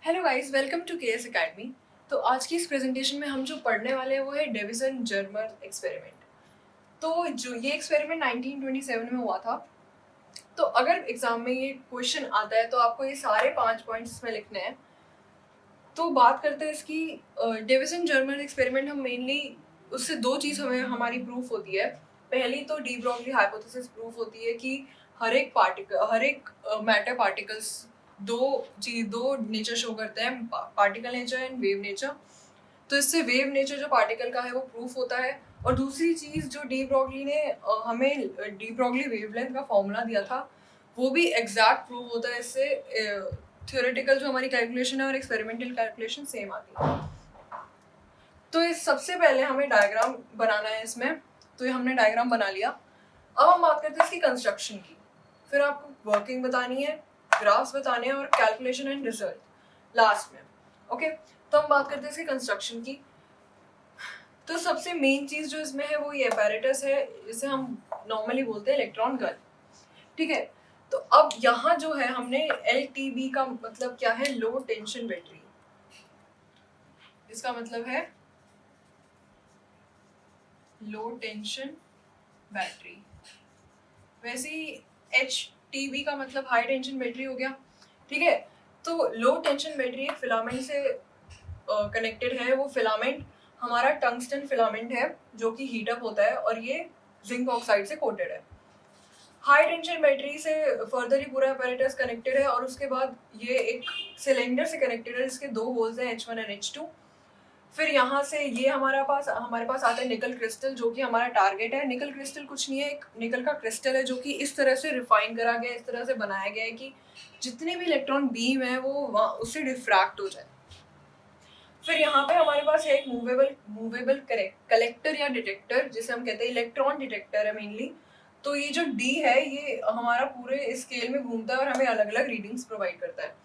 Hello guys, welcome to KS academy. तो आज की इस प्रेजेंटेशन में हम जो पढ़ने वाले हैं वो है डेविसन जर्मर एक्सपेरिमेंट। तो जो ये एक्सपेरिमेंट 1927 में हुआ था। तो अगर एग्जाम में ये क्वेश्चन आता है तो आपको ये सारे 5 पॉइंट्स इसमें लिखने हैं। तो बात करते हैं इसकी डेविसन जर्मर एक्सपेरिमेंट। हम मेनली उससे दो चीज़ हमें हमारी प्रूफ होती है। पहली तो डी ब्रॉगली हाइपोथेसिस प्रूफ होती है कि हर एक मैटर पार्टिकल्स दो नेचर शो करते हैं, particle nature and wave nature. तो इससे वेव नेचर जो पार्टिकल का है वो प्रूफ होता है। और दूसरी चीज़ जो डी ब्रॉगली ने हमें डी ब्रॉगली वेवलेंथ का फॉर्मूला दिया था वो भी एग्जैक्ट प्रूफ होता है। इससे थ्योरेटिकल जो हमारी कैलकुलेशन है और एक्सपेरिमेंटल कैलकुलेशन सेम आती है। तो इस सबसे पहले हमें डायग्राम बनाना है इसमें। तो ये हमने डायग्राम बना लिया। अब हम बात करते हैं इसकी कंस्ट्रक्शन की। फिर आपको वर्किंग बतानी है, ग्राफ्स बताने हैं और कैलकुलेशन एंड रिजल्ट लास्ट में। ओके, तो हम बात करते हैं इसकी कंस्ट्रक्शन की। तो सबसे मेन चीज़ जो इसमें है वो ये apparatus है, इसे हम नॉर्मली बोलते हैं इलेक्ट्रॉन गन। ठीक है, तो अब यहाँ जो है हमने LTB का मतलब क्या है, लो टेंशन बैटरी। इसका मतलब है लो टेंशन बैटरी। वैसे ही HTB का मतलब हाई टेंशन बैटरी हो गया। ठीक है, तो लो टेंशन बैटरी एक फिलामेंट से कनेक्टेड है। वो फिलामेंट हमारा टंगस्टन फिलामेंट है जो कि हीट अप होता है और ये जिंक ऑक्साइड से कोटेड है। हाई टेंशन बैटरी से फर्दर ही पूरा apparatus कनेक्टेड है और उसके बाद ये एक सिलेंडर से कनेक्टेड है जिसके दो होल्स हैं, H1 एंड H2। फिर यहाँ से ये हमारे पास आता है निकल क्रिस्टल, जो कि हमारा टारगेट है। निकल क्रिस्टल कुछ नहीं है, एक निकल का क्रिस्टल है जो कि इस तरह से रिफाइन करा गया है, इस तरह से बनाया गया है कि जितने भी इलेक्ट्रॉन बीम है वो उससे डिफ्रैक्ट हो जाए। फिर यहाँ पे हमारे पास है एक मूवेबल कलेक्टर या डिटेक्टर, जिसे हम कहते हैं इलेक्ट्रॉन डिटेक्टर है मेनली। तो ये जो डी है ये हमारा पूरे स्केल में घूमता है और हमें अलग अलग रीडिंग्स प्रोवाइड करता है,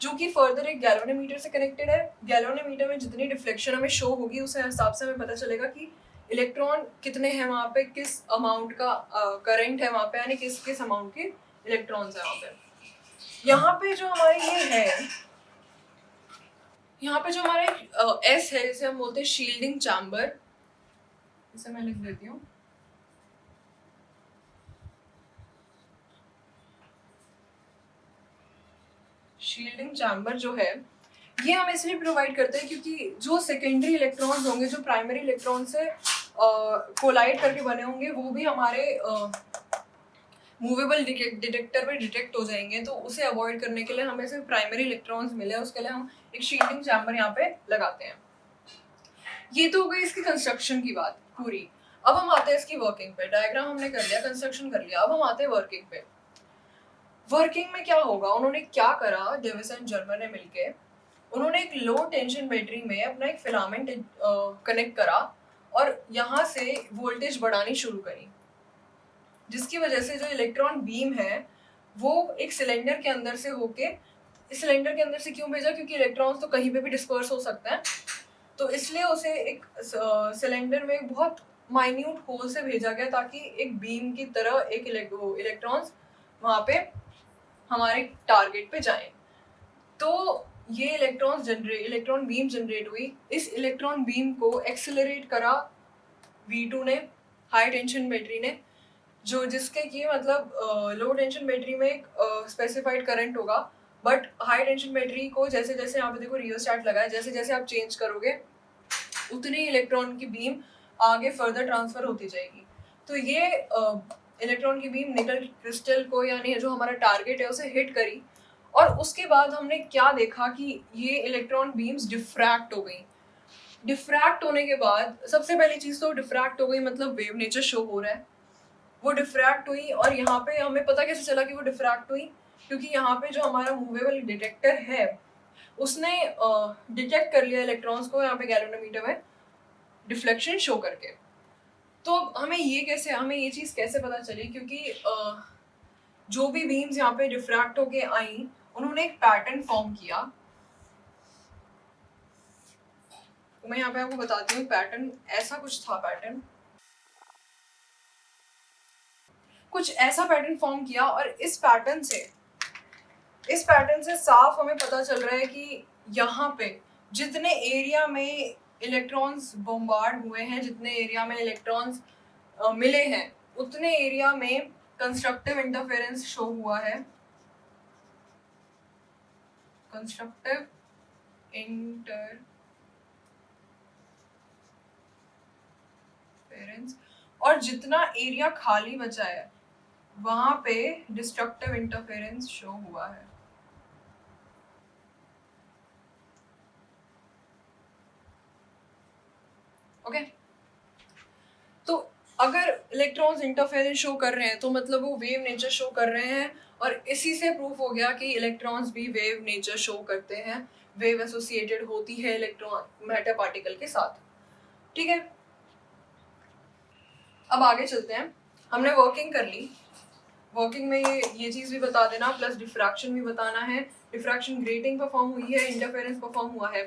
जो कि फर्दर एक गैल्वेनोमीटर से कनेक्टेड है। गैल्वेनोमीटर में जितनी डिफ्लेक्शन हमें शो होगी उस हिसाब से हमें पता चलेगा कि इलेक्ट्रॉन कितने हैं वहाँ पे, किस अमाउंट का करंट है वहाँ पे, यानी किस किस अमाउंट के इलेक्ट्रॉन्स है वहाँ पे। यहाँ पे जो हमारी ये है, यहाँ पे जो हमारे एस है जिसे हम बोलते हैं शील्डिंग चैम्बर। इसे मैं लिख देती हूँ। शील्डिंग चैम्बर जो है ये हम इसलिए प्रोवाइड करते हैं क्योंकि जो सेकेंडरी इलेक्ट्रॉन्स होंगे जो प्राइमरी इलेक्ट्रॉन से कोलाइड करके बने होंगे वो भी हमारे मूवेबल डिटेक्टर में डिटेक्ट हो जाएंगे। तो उसे अवॉइड करने के लिए हमें सिर्फ प्राइमरी इलेक्ट्रॉन्स मिले, उसके लिए हम एक शील्डिंग चैम्बर यहाँ पे लगाते हैं। ये तो हो गई इसकी कंस्ट्रक्शन की बात पूरी। अब हम आते हैं इसकी वर्किंग पे। डायग्राम हमने कर लिया, कंस्ट्रक्शन कर लिया, अब हम आते हैं वर्किंग पे। वर्किंग में क्या होगा, उन्होंने क्या करा, डेविसन जर्मर ने मिलके उन्होंने एक लो टेंशन बैटरी में अपना एक फिलामेंट कनेक्ट करा और यहाँ से वोल्टेज बढ़ानी शुरू करी, जिसकी वजह से जो इलेक्ट्रॉन बीम है वो एक सिलेंडर के अंदर से होके, इस सिलेंडर के अंदर से क्यों भेजा, क्योंकि इलेक्ट्रॉन्स तो कहीं पे भी डिस्पर्स हो सकते हैं, तो इसलिए उसे एक सिलेंडर में बहुत माइन्यूट होल से भेजा गया ताकि एक बीम की तरह एक इलेक्ट्रॉन्स वहाँ पे हमारे टारगेट पे जाएं। तो ये इलेक्ट्रॉन बीम जनरेट हुई। इस इलेक्ट्रॉन बीम को एक्सेलरेट करा V2 ने, हाई टेंशन बैटरी ने, जो जिसके कि मतलब लो टेंशन बैटरी में एक स्पेसिफाइड करंट होगा, बट हाई टेंशन बैटरी को जैसे जैसे यहाँ पे देखो रियोस्टेट लगा है, जैसे जैसे आप चेंज करोगे उतनी इलेक्ट्रॉन की बीम आगे फर्दर ट्रांसफर होती जाएगी। तो ये इलेक्ट्रॉन की बीम निकल क्रिस्टल को, यानी जो हमारा टारगेट है, उसे हिट करी। और उसके बाद हमने क्या देखा कि ये इलेक्ट्रॉन बीम्स डिफ्रैक्ट हो गई। डिफ्रैक्ट होने के बाद सबसे पहली चीज़ तो डिफ्रैक्ट हो गई, मतलब वेव नेचर शो हो रहा है। वो डिफ्रैक्ट हुई और यहाँ पे हमें पता कैसे चला कि वो डिफ्रैक्ट हुई, क्योंकि यहाँ पे जो हमारा मूवेबल डिटेक्टर है उसने डिटेक्ट कर लिया इलेक्ट्रॉन्स को यहाँ पे गैल्वेनोमीटर में डिफ्लेक्शन शो करके। तो हमें ये चीज़ कैसे पता चली, क्योंकि जो भी बीम्स यहाँ पे डिफ्रैक्ट होके आई उन्होंने एक पैटर्न फॉर्म किया। तो मैं यहाँ पे आपको बताती हूँ पैटर्न ऐसा कुछ था। पैटर्न कुछ ऐसा पैटर्न फॉर्म किया और इस इस पैटर्न से साफ हमें पता चल रहा है कि यहाँ पे जितने एरिया में इलेक्ट्रॉन्स बॉम्बार्ड हुए हैं, जितने एरिया में इलेक्ट्रॉन्स मिले हैं, उतने एरिया में कंस्ट्रक्टिव इंटरफेरेंस शो हुआ है। कंस्ट्रक्टिव इंटरफेरेंस, और जितना एरिया खाली बचा है वहां पे डिस्ट्रक्टिव इंटरफेरेंस शो हुआ है। ओके, तो अगर इलेक्ट्रॉन्स इंटरफेरेंस शो कर रहे हैं तो मतलब वो वेव नेचर शो कर रहे हैं, और इसी से प्रूफ हो गया कि इलेक्ट्रॉन्स भी वेव नेचर शो करते हैं, वेव एसोसिएटेड होती है इलेक्ट्रॉन मैटर पार्टिकल के साथ। ठीक है, अब आगे चलते हैं। हमने वर्किंग कर ली, वर्किंग में ये चीज़ भी बता देना, प्लस डिफ्रैक्शन भी बताना है। डिफ्रैक्शन ग्रेटिंग परफॉर्म हुई है, इंटरफेरेंस परफॉर्म हुआ है।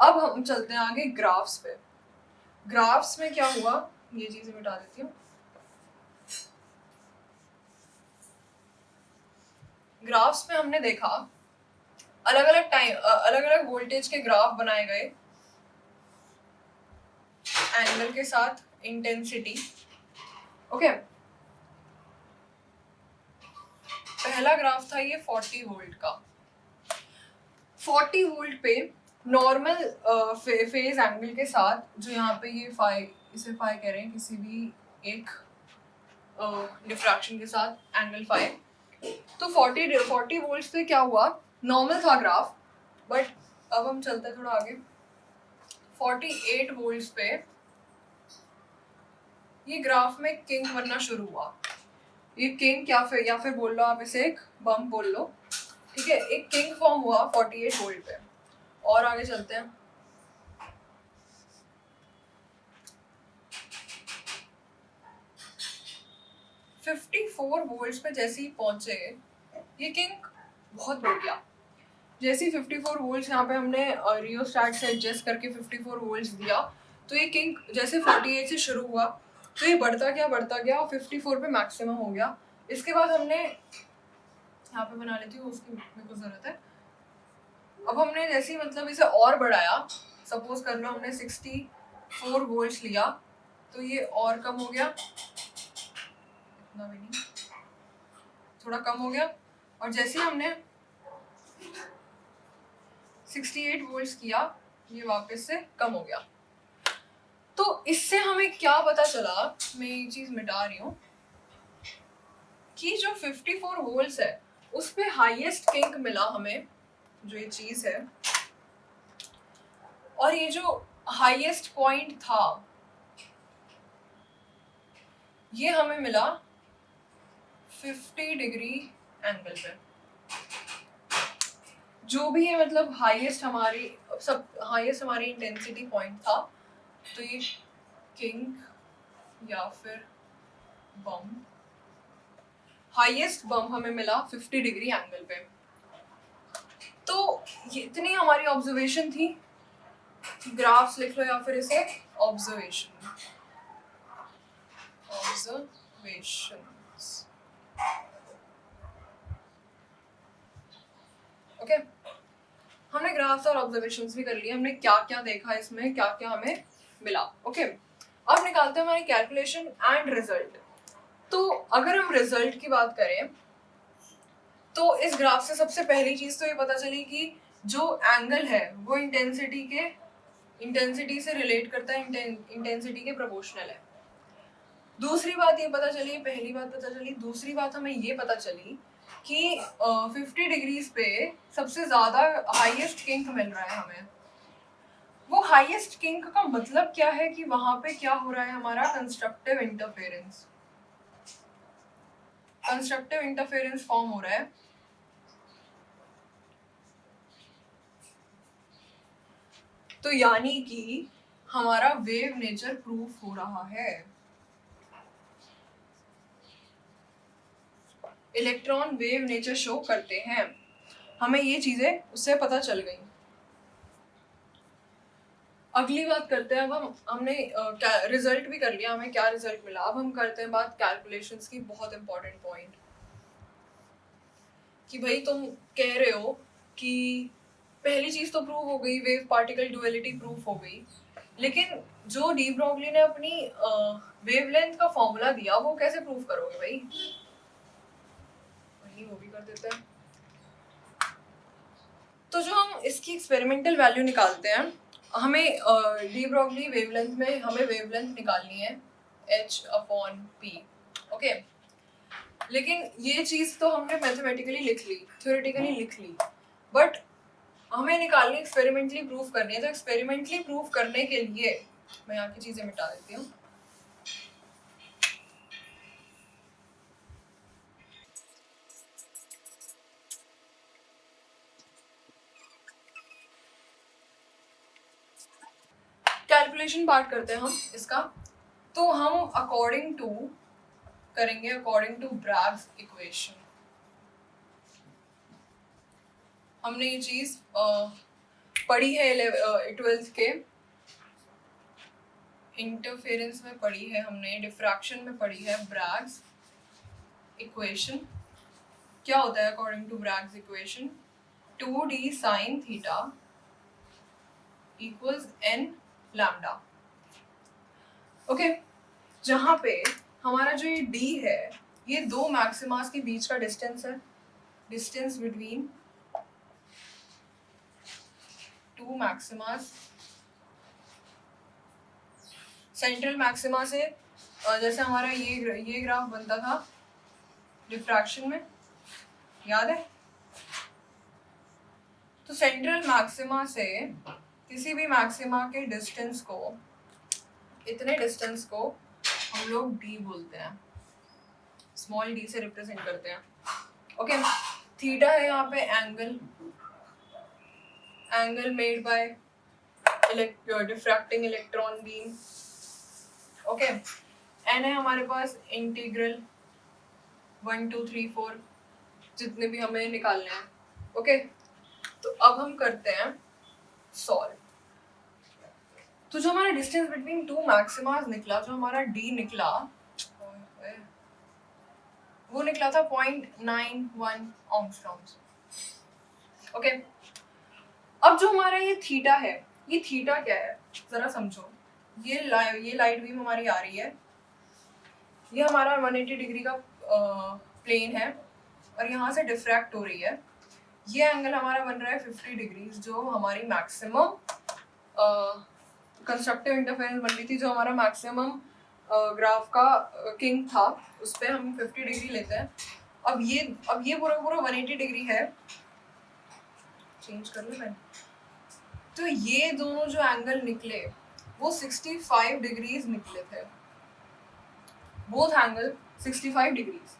अब हम चलते हैं आगे ग्राफ्स पे। ग्राफ्स में क्या हुआ, ये चीज़ें मिटा देती हूँ। ग्राफ्स में हमने देखा अलग अलग टाइम, अलग अलग वोल्टेज के ग्राफ बनाए गए एंगल के साथ, इंटेंसिटी। ओके, पहला ग्राफ था ये 40 वोल्ट का। 40 वोल्ट पे नॉर्मल फेज एंगल के साथ, जो यहाँ पे ये फाई, इसे फाई कह रहे हैं, किसी भी एक डिफ्रैक्शन के साथ एंगल फाई। तो 40 वोल्ट पे क्या हुआ, नॉर्मल था ग्राफ, बट अब हम चलते हैं थोड़ा आगे। 48 वोल्ट पे ये ग्राफ में किंक बनना शुरू हुआ। ये किंक या फिर बोल लो आप इसे एक बम बोल लो, ठीक है। एक किंक फॉर्म हुआ 48 वोल्ट पे। और आगे चलते हैं। फिफ्टी 54 वोल्ट्स पे जैसे ही पहुंचे, ये किंक बहुत बढ़ गया। जैसे ही 54 वोल्ट्स यहाँ पे हमने रियोस्टैट से एडजस्ट करके 54 वोल्ट्स दिया, तो ये किंक जैसे 48 से शुरू हुआ, तो ये बढ़ता गया और 54 पे मैक्सिमम हो गया। इसके बाद हमने यहाँ पे बना लेती हूँ, उसकी मेरे को जरूरत है। अब हमने जैसे ही मतलब इसे और बढ़ाया, सपोज कर लो हमने 64 वोल्ट्स लिया, तो ये और कम हो गया, इतना भी नहीं, थोड़ा कम हो गया। और जैसे ही हमने 68 वोल्ट्स किया, ये वापस से कम हो गया। तो इससे हमें क्या पता चला, मैं ये चीज मिटा रही हूँ, कि जो 54 वोल्ट्स है उस पे हाईएस्ट किंक मिला हमें, जो ये चीज है, और ये जो हाईएस्ट पॉइंट था ये हमें मिला 50 डिग्री एंगल पे। जो भी है मतलब हाईएस्ट हमारी इंटेंसिटी पॉइंट था, तो ये किंक या फिर बम, हाईएस्ट बम हमें मिला 50 डिग्री एंगल पे। तो ये इतनी हमारी ऑब्जर्वेशन थी। ग्राफ्स लिख लो या फिर इसे ऑब्जर्वेशंस। ओके, हमने ग्राफ्स और ऑब्जर्वेशंस भी कर लिए, हमने क्या क्या देखा इसमें, क्या क्या हमें मिला। ओके, अब निकालते हैं हमारी कैलकुलेशन एंड रिजल्ट। तो अगर हम रिजल्ट की बात करें तो इस ग्राफ से सबसे पहली चीज तो ये पता चली कि जो एंगल है वो इंटेंसिटी से रिलेट करता है, इंटेंसिटी के प्रोपोर्शनल है। दूसरी बात ये पता चली, पहली बात पता चली, दूसरी बात हमें ये पता चली कि 50 डिग्रीज पे सबसे ज्यादा हाईएस्ट किंक मिल रहा है हमें। वो हाईएस्ट किंक का मतलब क्या है कि वहां पे क्या हो रहा है, हमारा कंस्ट्रक्टिव इंटरफेरेंस फॉर्म हो रहा है। तो यानी कि हमारा वेव नेचर प्रूफ हो रहा है। इलेक्ट्रॉन वेव नेचर शो करते हैं, हमें ये चीजें उससे पता चल गई। अगली बात करते हैं। अब हमने रिजल्ट भी कर लिया, हमें क्या रिजल्ट मिला। अब हम करते हैं बात कैलकुलेशंस की, बहुत इंपॉर्टेंट पॉइंट। कि भाई तुम कह रहे हो कि पहली चीज तो प्रूव हो गई, वेव पार्टिकल डुअलिटी प्रूफ हो गई, लेकिन जो डी ब्रॉगली ने अपनी वेवलेंथ का फॉर्मूला दिया वो कैसे प्रूव करोगे भाई? वही वो भी कर देते हैं। तो जो हम इसकी एक्सपेरिमेंटल वैल्यू निकालते हैं, हमें डी ब्रॉगली वेवलेंथ में हमें वेवलेंथ निकालनी है h/p, ओके। लेकिन ये चीज तो हमने मैथमेटिकली लिख ली, थ्योरेटिकली लिख ली, बट हमें निकालनी, एक्सपेरिमेंटली प्रूफ करनी है। तो एक्सपेरिमेंटली प्रूफ करने के लिए मैं यहाँ की चीजें मिटा देती हूँ। कैलकुलेशन पार्ट करते हैं हम इसका। तो हम अकॉर्डिंग टू करेंगे, अकॉर्डिंग टू ब्रैग्स इक्वेशन। हमने ये चीज पढ़ी है 12th के इंटरफेरेंस में पढ़ी है, हमने डिफ्रैक्शन में पढ़ी है ब्रैग्स इक्वेशन। क्या होता है according to Bragg's equation? 2d sin theta equals n lambda, okay. जहाँ पे हमारा जो ये d है, ये दो मैक्सिमास के बीच का डिस्टेंस है, distance between two maximas. Central maxima से जैसे हमारा ये ग्राफ बनता था डिफ्रैक्शन में, याद है? तो सेंट्रल मैक्सिमा से किसी भी मैक्सिमा के डिस्टेंस को, इतने डिस्टेंस को हम लोग d बोलते हैं, स्मॉल d से रिप्रेजेंट करते हैं, ओके। थीटा है यहाँ पे angle made by diffracting electron beam, okay. n है हमारे पास इंटीग्रल 1 2 3 4 जितने भी हमें निकालने हैं, ओके। तो अब हम करते हैं सॉल्व। तो जो हमारा डिस्टेंस बिटवीन टू मैक्सिमास निकला, जो हमारा d निकला, वो निकला था 0.91 ऑंगस्ट्रॉम्स, ओके। अब जो हमारा ये थीटा है, ये थीटा क्या है जरा समझो। ये लाइट बीम हमारी आ रही है, ये हमारा 180 डिग्री का प्लेन है और यहाँ से डिफ्रैक्ट हो रही है। ये एंगल हमारा बन रहा है 50 डिग्रीज, जो हमारी मैक्सिमम कंस्ट्रक्टिव इंटरफेरेंस बन रही थी, जो हमारा मैक्सिमम ग्राफ का किंग था, उस पर हम 50 डिग्री लेते हैं। अब ये पूरा 180 डिग्री है, चेंज कर लो मैंने। तो ये दोनों जो एंगल निकले वो 65 डिग्रीज निकले थे, बोथ एंगल 65 डिग्रीज।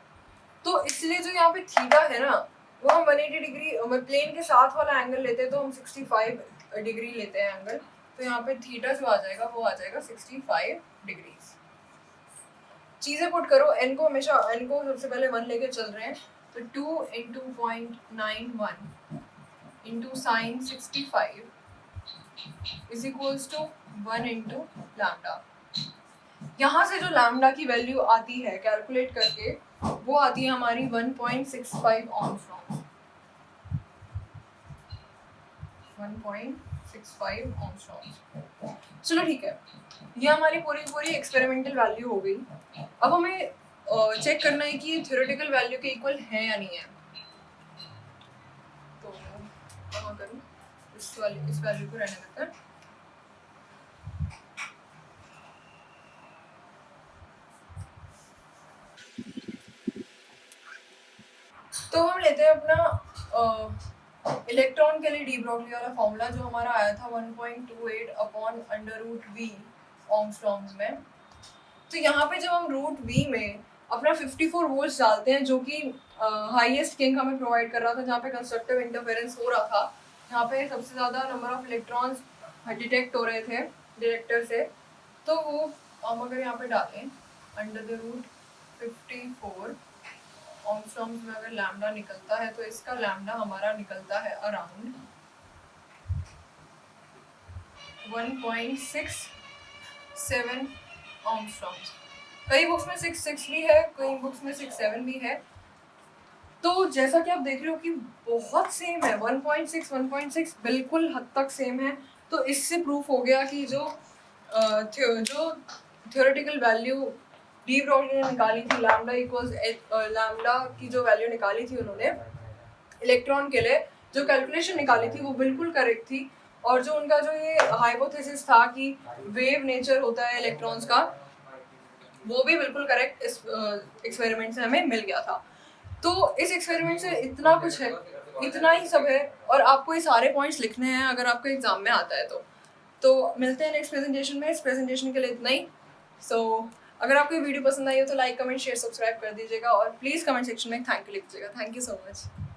तो इसलिए जो यहाँ पे थीटा है ना, वो हम 180 डिग्री प्लेन के साथ वाला एंगल लेते हैं, तो हम 65 डिग्री लेते हैं एंगल। तो यहाँ पे थीटा जो आ जाएगा वो आ जाएगा 65 डिग्रीज। चीजें पुट करो, n को हमेशा, n को सबसे पहले 1 लेके चल रहे हैं, तो 2 into 0.91 into sin 65 is equals to 1 into lambda. यहाँ से जो लैम्डा की वैल्यू आती है कैलकुलेट करके, वो आती है हमारी 1.65 ऑंगस्ट्रॉम, 1.65 ऑंगस्ट्रॉम। चलो ठीक है, ये हमारी पूरी एक्सपेरिमेंटल वैल्यू हो गई। अब हमें चेक करना है कि ये थ्योरेटिकल वैल्यू के इक्वल है या नहीं है। तो कहाँ करूँ, इस वैल्यू को रहने देते हैं। तो हम लेते हैं अपना इलेक्ट्रॉन के लिए डी ब्रॉगली वाला फॉर्मूला, जो हमारा आया था 1.28 अपॉन √v ऑंगस्ट्रॉम्स में। तो यहाँ पे जब हम √v में अपना 54 वोल्ट्स डालते हैं, जो कि हाईएस्ट किंग हमें प्रोवाइड कर रहा था, जहाँ पे कंस्ट्रक्टिव इंटरफेरेंस हो रहा था, यहाँ पे सबसे ज़्यादा नंबर ऑफ इलेक्ट्रॉन्स डिटेक्ट हो रहे थे डिटेक्टर से। तो वो हम अगर यहाँ पे डालें √54 ऑंगस्ट्रॉम्स में अगर लैम्डा निकलता है, तो इसका लैम्डा हमारा निकलता है अराउंड 1.67 ऑंगस्ट्रॉम्स। कई बुक्स में 6.6 भी है, कई बुक्स में 6.7 भी है। तो जैसा कि आप देख रहे हो कि बहुत सेम है, 1.6 बिल्कुल हद तक सेम है। तो इससे प्रूफ हो गया कि जो थ्योरेटिकल वैल्यू डी ब्रॉगली ने निकाली थी, लैम्डा की जो वैल्यू निकाली थी उन्होंने इलेक्ट्रॉन के लिए, जो कैलकुलेशन निकाली थी वो बिल्कुल करेक्ट थी। और जो उनका जो ये हाइपोथेसिस था कि वेव नेचर होता है इलेक्ट्रॉन्स का, वो भी बिल्कुल करेक्ट इस एक्सपेरिमेंट से हमें मिल गया था। तो इस एक्सपेरिमेंट से इतना कुछ है, इतना ही सब है, और आपको ये सारे पॉइंट्स लिखने हैं अगर आपको एग्जाम में आता है तो मिलते हैं नेक्स्ट प्रेजेंटेशन में। इस प्रेजेंटेशन के लिए इतना ही। सो अगर आपको ये वीडियो पसंद आई हो तो लाइक कमेंट शेयर सब्सक्राइब कर दीजिएगा, और प्लीज़ कमेंट सेक्शन में थैंक यू लिख दीजिएगा। Thank you so much.